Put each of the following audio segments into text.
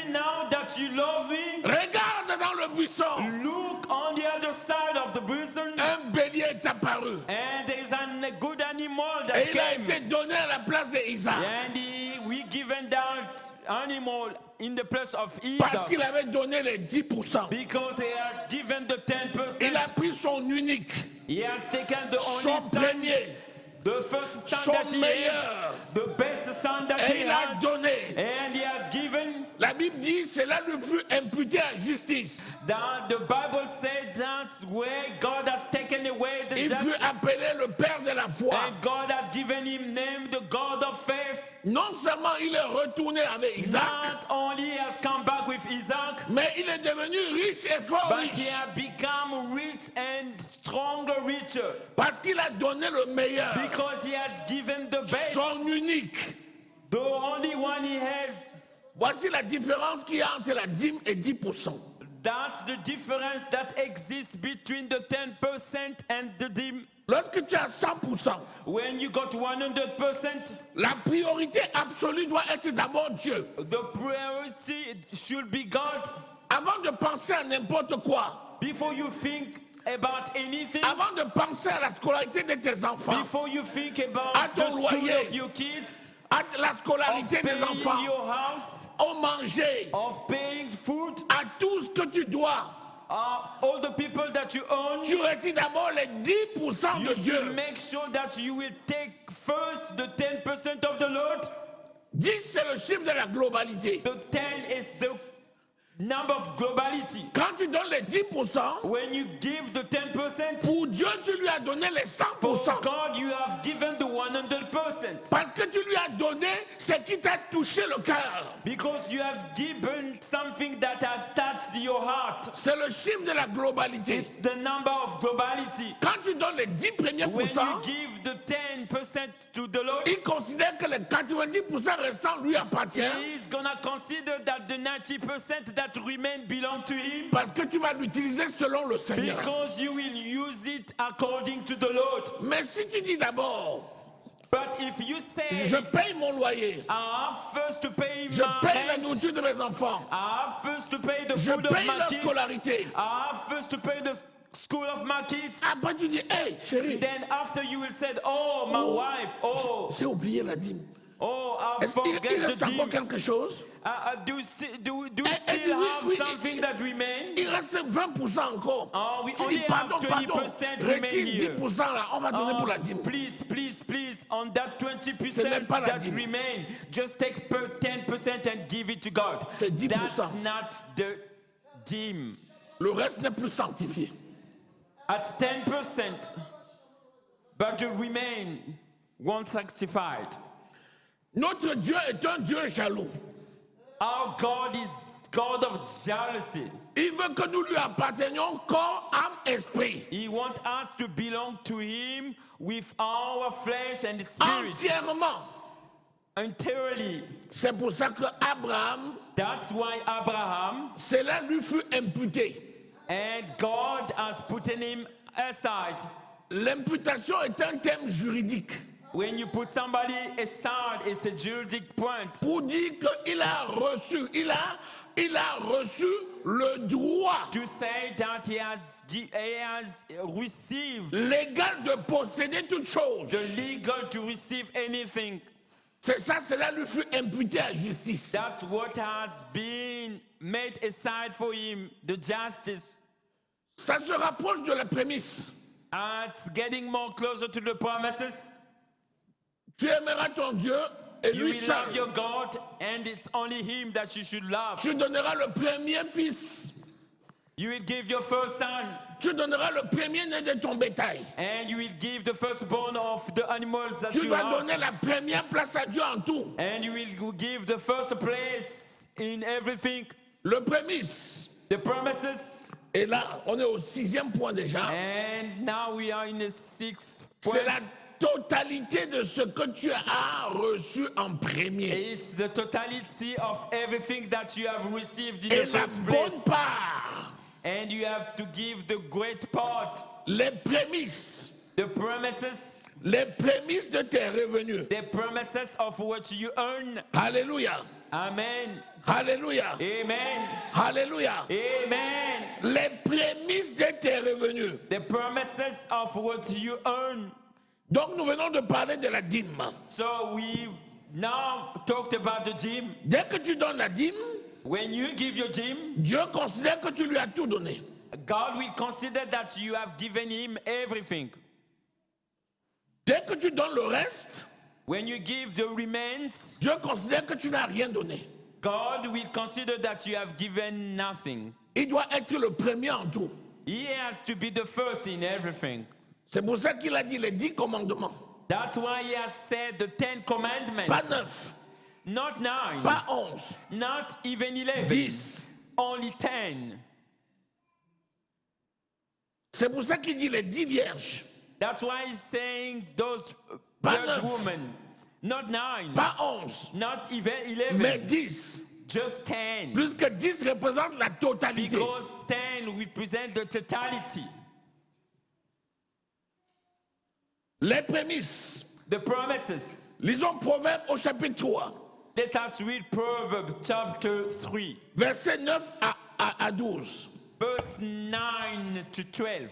see now that you love me? Regarde dans le buisson. Look on the other side of the prison, Un bélier est apparu. and there is a good animal that Et il a came. été donné à la place d'Isaac. And we given that animal in the place of Parce Isaac qu'il avait donné les 10%. because he has given the Il a 10%. pris son unique, He has taken the son only son, premier, the first son son that he meilleur. had, the best son that Et he il a has, donné. and he has given. La Bible dit, cela lui fut imputé à justice. That the Bible said that's where God has taken away the Il fut justice, appelé le Père de la foi. and God has given him name the God of faith. Non seulement il est retourné avec Isaac, Not only has come back with Isaac, mais il est devenu riche et fort but he riche. has become rich and stronger, richer, Parce qu'il a donné le meilleur, because he has given the best, son unique. the only one he has. Voici la différence qu'il y a entre la dîme et 10%. That's the difference that exists between the 10% and the dim. Lorsque tu as 100%, When you got 100%, la priorité absolue doit être d'abord Dieu. the priority should be God. Avant de penser à n'importe quoi, Before you think about anything, avant de penser à la scolarité de tes enfants, before you think À about ton the school loyer. of your kids, à la of scolarité des paying enfants, your house, au manger, of paying food, à tout ce que tu dois, all the people that you own, tu retires d'abord les 10% you de should Dieu. make sure that you will take first the 10% of the Lord. 10, c'est le chiffre de la globalité. The 10 is the number of globality. Quand tu donnes les 10%, When you give the 10%, pour Dieu, tu lui as donné les for 100%. God you have given the 100%. Parce que tu lui as donné ce qui t'a touché le cœur. Because you have given something that has touched your heart. C'est le chiffre de la globalité. The number of globality. Quand tu donnes les 10 premiers When pourcents, you give the 10% to the Lord, il considère que les 90% restants lui appartiennent He's gonna consider that the 90% that remain belong to Him, parce que tu vas l'utiliser selon le Seigneur. because you will use it according to the Lord. Mais si tu dis d'abord, But if you say, je paye mon loyer, I have first to pay je my paye la rent, nourriture de mes enfants, I have first to pay the je food of paye my leur kids, scolarité. I have first to pay the school of my kids. Après tu dis, hey chérie, Then after you will say, oh, my wife, oh, j'ai oublié la dîme. I Est-ce qu'il forget reste the encore dîme. quelque chose? Do you still oui, have oui, something that remains? Il reste 20% encore. Oh, we Tu only dis, have pardon, 20% remain retire here. 10% là, on va donner pour la dîme. Please, on that Ce n'est 20% pas la that dîme. remain, just take 10% and give it to God. C'est 10%. That's not the dime. Le reste n'est plus sanctifié. At 10%, but the remain won't sanctified. Notre Dieu est un Dieu jaloux. Our God is God of jealousy. Il veut que nous lui appartenions corps, âme, esprit. He wants us to belong to Him with our flesh and spirit Entièrement. entirely. C'est pour ça que Abraham, That's why Abraham cela lui fut imputé. and God has put him aside. L'imputation est un terme juridique When you put somebody aside, it's a juridic point pour dire qu'il a reçu, il a reçu le droit to say that he has received légal de posséder toute chose. the legal to receive anything. C'est ça, cela lui fut imputé à justice. That's what has been made aside for him, the justice. Ça se rapproche de la prémisse. It's getting more closer to the promises. Tu aimeras ton Dieu et You lui will love seul. your God, and it's only Him that you should love. Tu donneras le premier fils. You will give your first son, Tu donneras le premier né de ton bétail. and you will give the firstborn of the animals that Tu you vas have, donner la première place à Dieu en tout. and you will give the first place in everything. Le prémisse. The promises, Et là, on est au 6e point déjà. and now we are in the 6th C'est point. la totalité de ce que tu as reçu en premier. It's the totality of everything that you have received in Et the la first bonne place, part, and you have to give the great part, les prémices, the promises, les prémices de tes revenus. the promises of what you earn. Alléluia. Amen. Alléluia. Amen. Alléluia. Amen. Les prémices de tes revenus. The promises of what you earn. Donc nous venons de parler de la dîme. So we now talked about the gym. Dès que tu donnes la dîme, When you give your gym, Dieu considère que tu lui as tout donné. God will consider that you have given him everything. Dès que tu donnes le reste, When you give the remains, Dieu considère que tu n'as rien donné. God will consider that you have given nothing. Il doit être le premier en tout. He has to be the first in everything. C'est pour ça qu'il a dit les 10 commandements. That's why he has said the 10 commandments. Pas 9, Not 9, pas 11, not even 11, 10. only 10. C'est pour ça qu'il dit les 10 vierges. That's why he's saying those Pas virgin 9. women. Not 9, Pas 11, not even 11, mais 10. just 10. Puisque 10 représente la totalité. Because 10 represent the totality. Les prémices. The promises. Lisons Proverbe au chapitre 3, Let us read Proverbs chapter 3, versets 9 à 12. verse 9 to 12.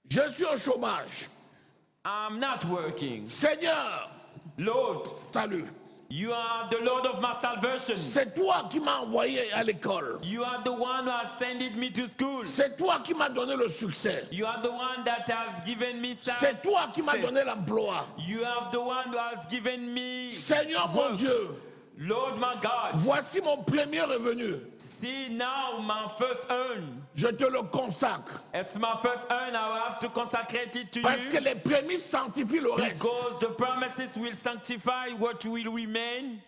Je suis au chômage. I'm not working. Seigneur, Lord, salut. you are the Lord of my salvation. C'est toi qui m'as envoyé à l'école. You are the one who has sent me to school. C'est toi qui m'as donné le succès. You are the one that have given me C'est toi qui m'as donné success. l'emploi. You are the one who has given me Seigneur mon work. Dieu, Lord my God, voici mon premier revenu. see now my first earn. Je te le consacre. It's my first earn. I will have to consecrate it to Parce que you. les prémices sanctifient le reste. Because the promises will sanctify what will remain.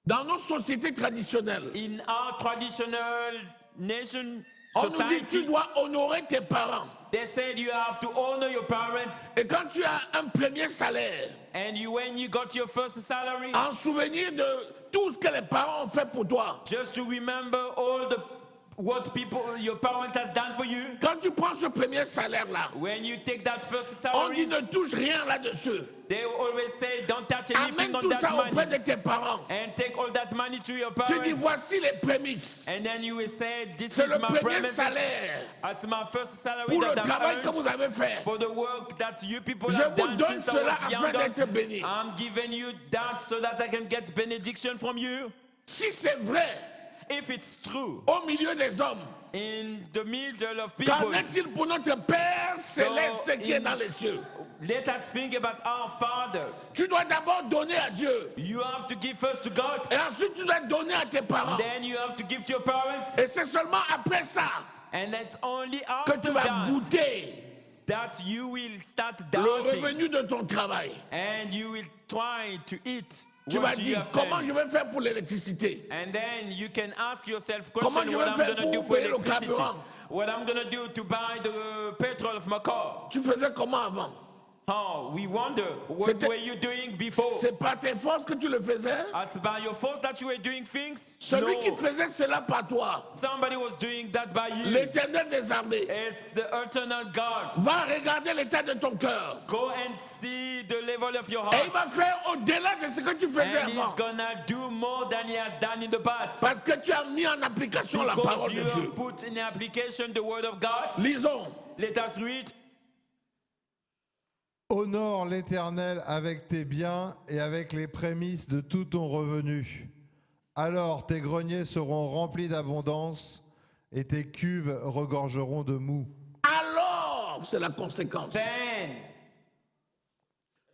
Dans nos sociétés traditionnelles, In our traditional nation on nous dit tu society, dois honorer tes parents. they said you have to honor your parents. Et quand tu as un premier salaire, And you, when you got your first salary, en souvenir de tout ce que les parents ont fait pour toi, just to remember all the what people your parent has done for you. quand tu prends ce premier salaire-là, When you take that first on dit salary, ne touche rien là-dessus. they always say don't touch anything Amène on tout ça that auprès money de tes parents. and take all that money to your Tu dis parents. voici les prémices. And then you will say this C'est is le my premier premises salaire as my first salary pour le that travail I've que vous earned avez fait. for the work that you people Je have vous done donne since I cela was afin d'être younger. béni. I'm giving you that so that I can get benediction from you. Si c'est vrai, If it's true, au milieu des hommes, in the middle of people, qu'en est-il pour notre Père céleste qui est in- dans les cieux? let us think about our Father. Tu dois d'abord donner à Dieu. You have to give first to God, Et ensuite, tu dois donner à tes parents. then you have to give to your parents, Et c'est seulement après ça and it's only que after tu vas that goûter that you will start le doubting, revenu de ton travail. and you will try to eat Tu vas what you dire, have comment done. je vais faire pour l'électricité? And then you can ask yourself Comment question je what vais I'm faire gonna do pour for payer le electricity, carburant? what I'm gonna do to buy the petrol of my car. Tu faisais comment avant? Oh, we wonder what C'était- were you doing before? C'est par tes forces que tu le faisais? It's by your force that you were doing things? Celui qui No. faisait cela par toi, Somebody was doing that by you. l'Éternel des armées, It's the eternal God. va regarder l'état de ton cœur. Go and see the level of your Et il heart. va faire au-delà de ce que tu faisais And he's avant. gonna do more than he has done in the past. Parce que tu as mis en application la Because parole you de Dieu. have put in application the word of God. Lisons. Let us read. Honore l'Éternel avec tes biens et avec les prémices de tout ton revenu. Alors tes greniers seront remplis d'abondance et tes cuves regorgeront de mou. Alors, c'est la conséquence. Then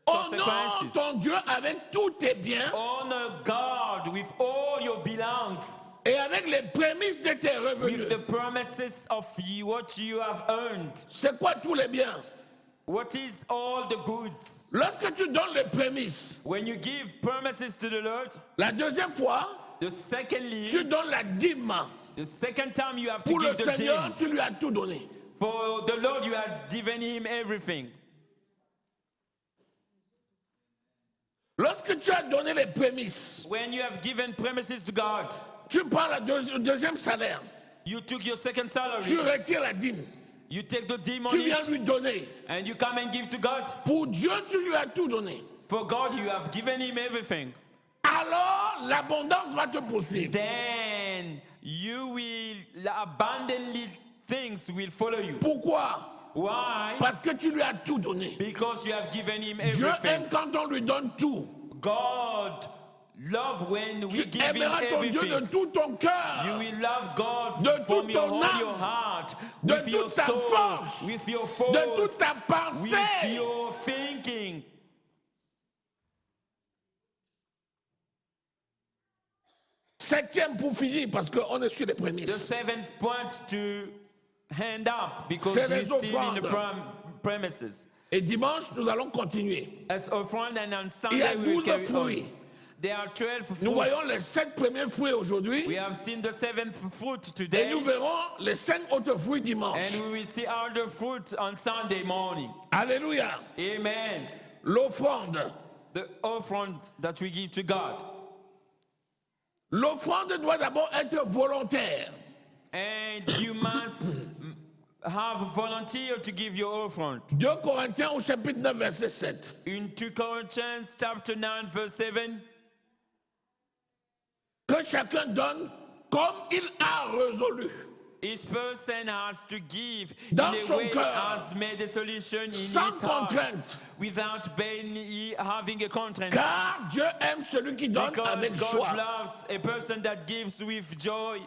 Honore consequences. ton Dieu avec tous tes biens honor God with all your belongs, et avec les prémices de tes revenus. with the promises of you, what you have earned. C'est quoi tous les biens? What is all the goods? Lorsque tu donnes les prémices, When you give promises to the Lord, la deuxième fois, the secondly, tu donnes la dîme. the second time you have to Pour le give the Seigneur, dime. tu lui as tout donné. For the Lord, you has given him everything. Lorsque tu as donné les prémices, When you have given promises to God, tu prends le deuxième salaire, you took your second tu salary, retires la dîme. You take the dime Tu on viens it lui donner. and you come and give to God. Pour Dieu, tu lui as tout donné. For God, you have given him everything. Alors, l'abondance va te poursuivre. Then you will abundantly things will follow you. Pourquoi? Why? Parce que tu lui as tout donné. Because you have given him Dieu everything. aime quand on lui donne tout. God love when we Tu give him aimeras ton Dieu de everything. tout ton You cœur, will love God de from toute your ton whole your âme, heart, de with your toute ta soul, force, with your de force, toute ta with pensée. your thinking. Septième pour finir, parce qu'on est sur les The prémices. seventh point to hand up because C'est we're les still in the offrandes. premises. Et dimanche, nous allons continuer. It's offering and on Il y a Sunday we will 12 carry fruits. on. There are 12 Nous voyons fruits. les 7 premiers fruits We aujourd'hui have seen the seventh fruit et today. nous verrons les 5 autres fruits dimanche. And we will see other fruits on Sunday morning. Alléluia. Amen. L'offrande. The offering that we give to God. L'offrande doit d'abord être volontaire. And you must have a volunteer to give your offering. 2 Corinthiens au chapitre 9, verset 7. In 2 Corinthians chapter 9 verse 7, Que chacun donne comme il a résolu. each person has to give Dans in a son way cœur, has made a solution in sans his heart contrainte. without having a contract. Car Dieu aime celui qui donne Because avec God joie. loves a person that gives with joy.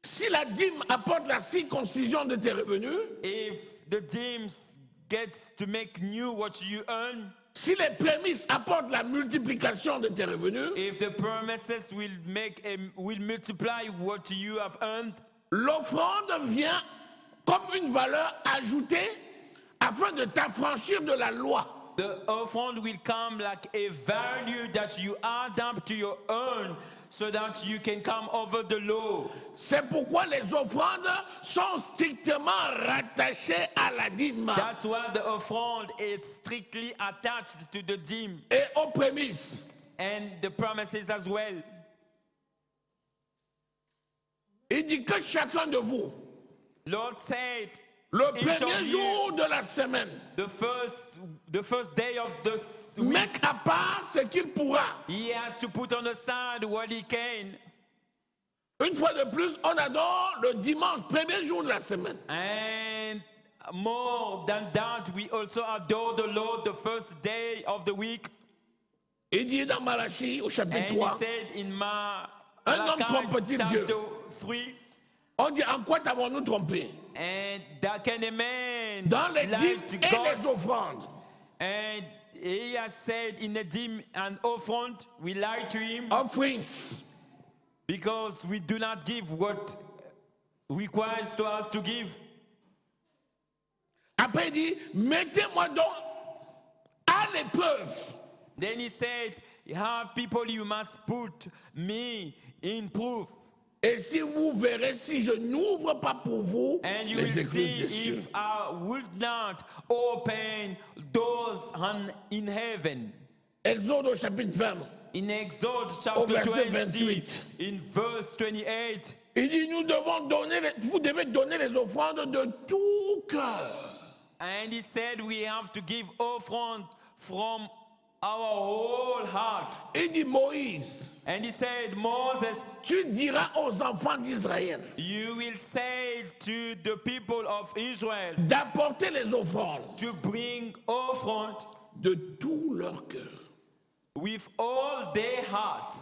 Si la dîme apporte la circoncision de tes revenus, If the teams get to make new what you earn, si les prémices apportent la multiplication de tes revenus, if the promises will multiply what you have earned, l'offrande vient comme une valeur ajoutée afin de t'affranchir de la loi. the offering will come like a value that you add up to your own so that you can come over the law. C'est pourquoi les offrandes sont strictement rattachées à la dîme That's why the offering is strictly attached to the dime et aux prémices. and the promises as well. Il dit que chacun de vous, Lord said, le each of premier you, jour de la semaine, the first day of the week, mette à part ce qu'il pourra. he has to put on the side what he can. Une fois de plus, on adore le dimanche, premier jour de la semaine. And more than that, we also adore the Lord the first day of the week. Il dit dans Malachie au chapitre And he 3, said in Un homme Malachi trompe-t-il chapter Dieu? 3, on dit en quoi t'avons-nous trompé? and that can a man Dans les lie dîmes to et God? les offrandes. And he has said in the dime and offering, we lie to him Offerings. because we do not give what requires to us to give. Après il dit, mettez-moi donc à l'épreuve. Then he said, have people you must put me in proof. Et si vous verrez si je n'ouvre pas pour vous And you will les écluses des see cieux. if I would not open doors in heaven. Exode au chapitre 20. In Exodus Au chapter verset 20, 28. in verse 28, Il dit, vous devez donner les offrandes de tout cœur. and he said we have to give offering from our whole heart. Il dit, Moïse, And he said, Moses, tu diras aux enfants d'Israël you will say to the people of Israel d'apporter les offrandes to bring offering de tout leur cœur. with all their hearts.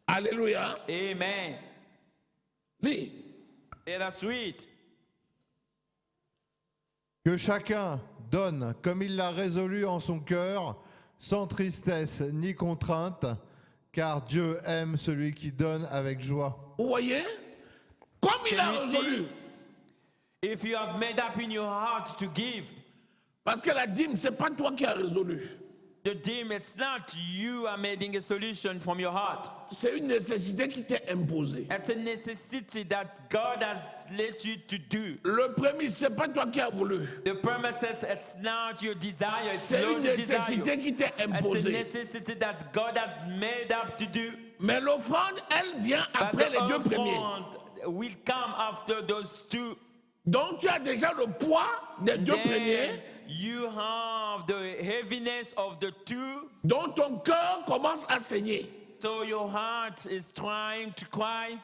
Alléluia. Amen. Lis. Let us read. Que chacun donne comme il l'a résolu en son cœur, sans tristesse ni contrainte, car Dieu aime celui qui donne avec joie. Vous voyez? Comme il a Can we résolu. see if you have made up in your heart to give? Parce que la dîme, c'est pas toi qui as résolu. The dime, it's not you are making a solution from your heart. C'est une nécessité qui t'est imposée. It's a necessity that God has let you to do. Le premier, c'est pas toi qui as voulu. The promises, it's not your desire, it's C'est une Lord's nécessité desire. qui t'est It's a imposée. necessity that God has made up to do. Mais l'offrande, elle vient But après the les deux premiers. offering will come after those two. Donc tu as déjà le poids des deux premiers, Then you have the heaviness of the two, dont ton cœur commence à saigner. so your heart is trying to cry.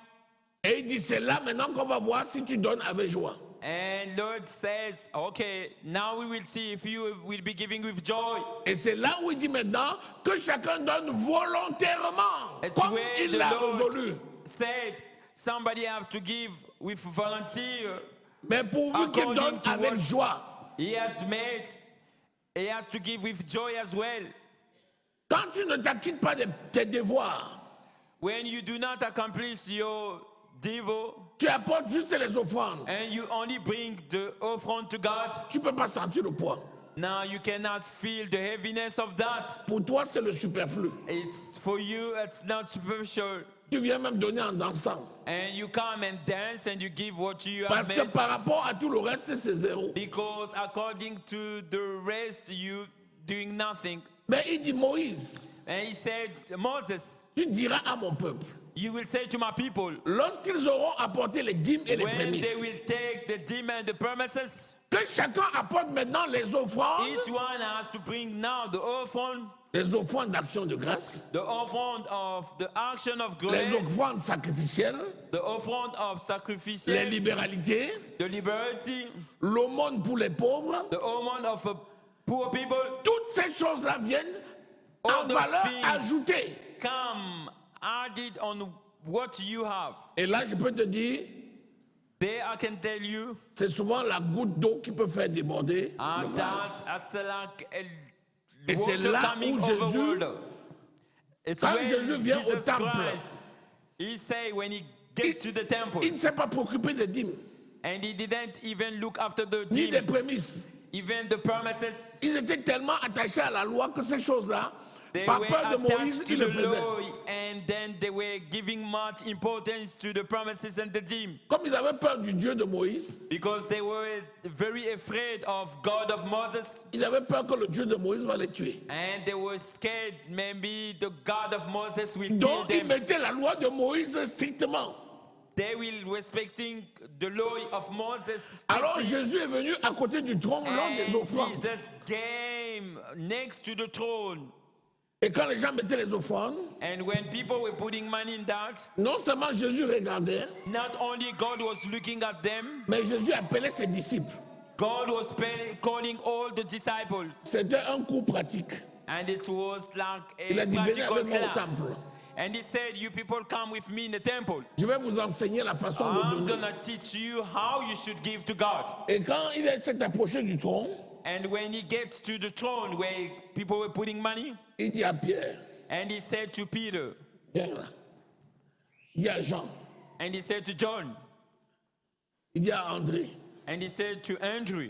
Et il dit, c'est là maintenant qu'on va voir si tu donnes avec joie. And Lord says, okay, now we will see if you will be giving with joy. Et c'est là où il dit maintenant que chacun donne volontairement, It's comme where il the l'a Lord résolu. said somebody have to give with volunteer. Mais pourvu qu'il According donne to avec what- joie. He has to give with joy as well. Quand tu ne t'acquittes pas de tes devoirs, When you do not accomplish your devo tu apportes juste les offrandes. and you only bring the offering to God, Tu ne peux pas sentir le poids. now you cannot feel the heaviness of that. Pour toi, c'est le superflu. It's for you, it's not special. Tu viens même donner en dansant. And you come and dance and you give what you have Parce que made. par rapport à tout le reste, c'est zéro. Because according to the rest, you doing nothing. Mais il dit, Moïse, And he said, Moses, tu diras à mon peuple, you will say to my people, lorsqu'ils auront apporté les dîmes et les when they prémices, will take the dime and the promises, que chacun apporte maintenant les offrandes, each one has to bring now the offering, les offrandes d'action de grâce, the offering of the action of les grace, offrandes sacrificielles, the offering of sacrifice, les libéralités, the liberty, l'aumône pour les pauvres. the offering of poor people. Toutes ces choses-là viennent All en those valeur things ajoutée. come added on what you have. Et là, je peux te dire, There I can tell you, c'est souvent la goutte d'eau qui peut faire déborder le and vase. that's like Et c'est water là coming où over Jésus- water. It's Quand when Jésus vient au Jesus temple, Christ, he say when he get to the temple, Il ne s'est pas préoccupé des dîmes, and he didn't even look after the ni des dime, prémices. even the promises. Ils étaient tellement attachés à la loi que ces choses-là, They par were peur de Moïse, attached to ils the le faisaient. law, and then they were giving much importance to the promises and the dime, Comme ils avaient peur du Dieu de Moïse, because they were very afraid of God of Moses, ils avaient peur que le Dieu de Moïse va les tuer. and they were scared maybe the God of Moses will kill Donc, ils them. mettaient la loi de Moïse strictement. They will respecting the law of Moses. Alors, Jésus est venu à côté du trône lors des And offrandes. Jesus came next to the throne. Et quand les gens mettaient les offrandes, And when people were putting money in that, non seulement Jésus regardait, not only God was looking at them, mais Jésus appelait ses disciples. God was calling all the disciples. C'était un cours pratique. And it was like Il a a dit, venez practical avec moi au class. temple. And he said, you people come with me in the temple. Je vais vous enseigner la façon de I'm donner. gonna teach you how you should give to God. Et quand il s'est approché du trône, And when he gets to the throne where people were putting money, il dit à Pierre, and he said to Peter, viens là. Il dit à Jean, and he said to John, il dit à André, and he said to Andrew,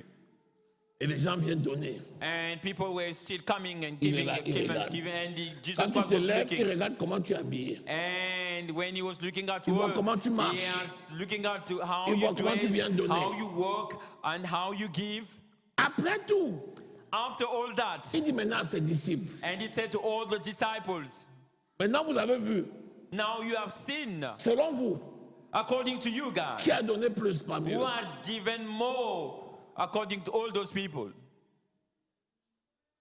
et les gens viennent donner. and people were still coming and Il giving, regarde, il regarde. and Jesus Quand tu Christ te was lèves, il looking. regarde comment tu es habillé. And when he was looking at Il voit work, comment tu he marches. was looking at how Il you voit comment tu dress, viens donner. how you work, and how you give. Après tout, After all that, il dit maintenant à ses disciples, and he said to all the disciples, maintenant vous avez vu, now you have seen, selon vous, according to you guys, qui a donné plus parmi who eux? has given more according to all those people.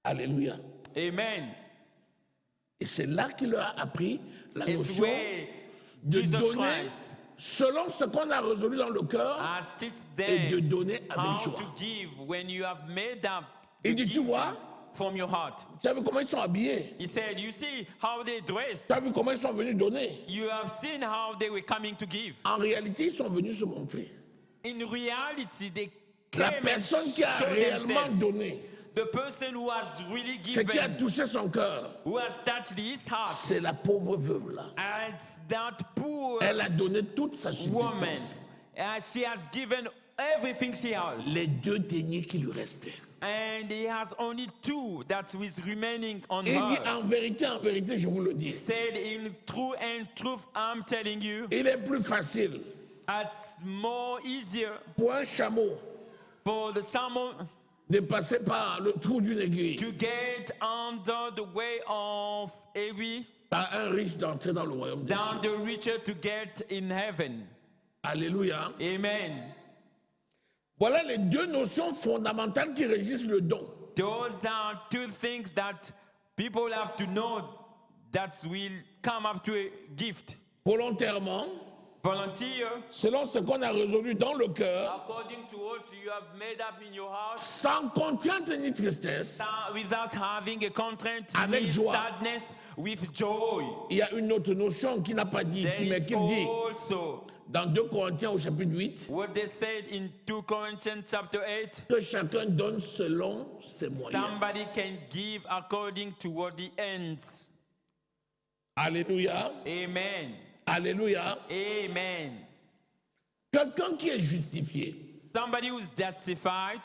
Alléluia. Amen. Et c'est là qu'il leur a appris la It's notion where de Jesus donner Christ selon ce qu'on a résolu dans le cœur has taught et de them donner avec how joie. to give when you have made up Il the dit, tu giving vois, from your heart. tu as vu comment ils sont habillés? He said, you see how they dressed. Tu as vu comment ils sont venus donner? You have seen how they were coming to give. En réalité, ils sont venus se montrer. In reality, they La came and personne qui a showed réellement themselves. donné, The person who has really ce qui a given, touché son cœur, who has touched his heart, c'est la pauvre veuve là. and it's that poor Elle a donné toute sa woman. subsistance. She has given everything she has. Les 2 deniers qui lui restaient. And he has only 2 that is remaining on Et il dit her. en vérité, je vous le dis. He said, in true and truth, I'm telling you, Il est plus facile it's more easier pour un chameau for the salmon de passer par le trou d'une aiguille to get under the way of aiguille par un riche d'entrer dans le royaume des cieux. than the richer to get in heaven. Alléluia. Amen. Voilà les deux notions fondamentales qui régissent le don. Those are two things that people have to know that will come up to a gift. Volontairement, Volunteer, selon ce qu'on a résolu dans le cœur, according to what you have made up in your heart, sans contrainte ni tristesse. without having a content, Avec joie. sadness, with joy. Il y a une autre notion qui n'a pas dit ici, There mais is qu'il dit also dans 2 Corinthiens au chapitre 8, what they said in 2 Corinthians chapter 8. que chacun donne selon ses moyens. Somebody can give according to what he earns. Alléluia. Amen. Alléluia. Amen. Quelqu'un qui est justifié, Somebody who's justified,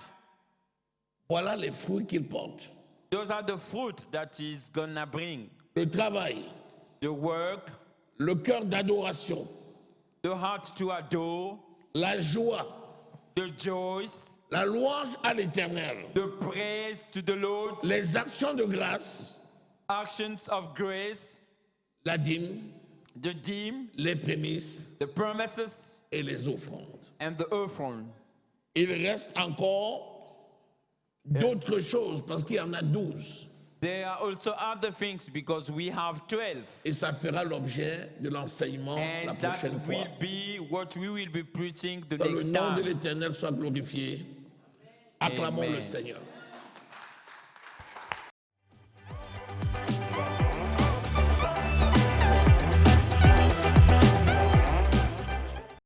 voilà les fruits qu'il porte. those are the fruit that he's gonna bring. Le travail, The work, le cœur d'adoration, the heart to adore, la joie, the joys, la louange à l'éternel, the praise to the Lord, les actions de grâce, actions of grace, la dîme, the dime, les prémices the promises, et les offrandes. and the offering. Il reste encore d'autres choses parce qu'il y en a 12. There are also other things because we have 12. Et ça fera l'objet de l'enseignement la And that prochaine fois. will be what we will be preaching the Que le next nom de time. l'Éternel soit glorifié. Acclamons Amen. le Seigneur.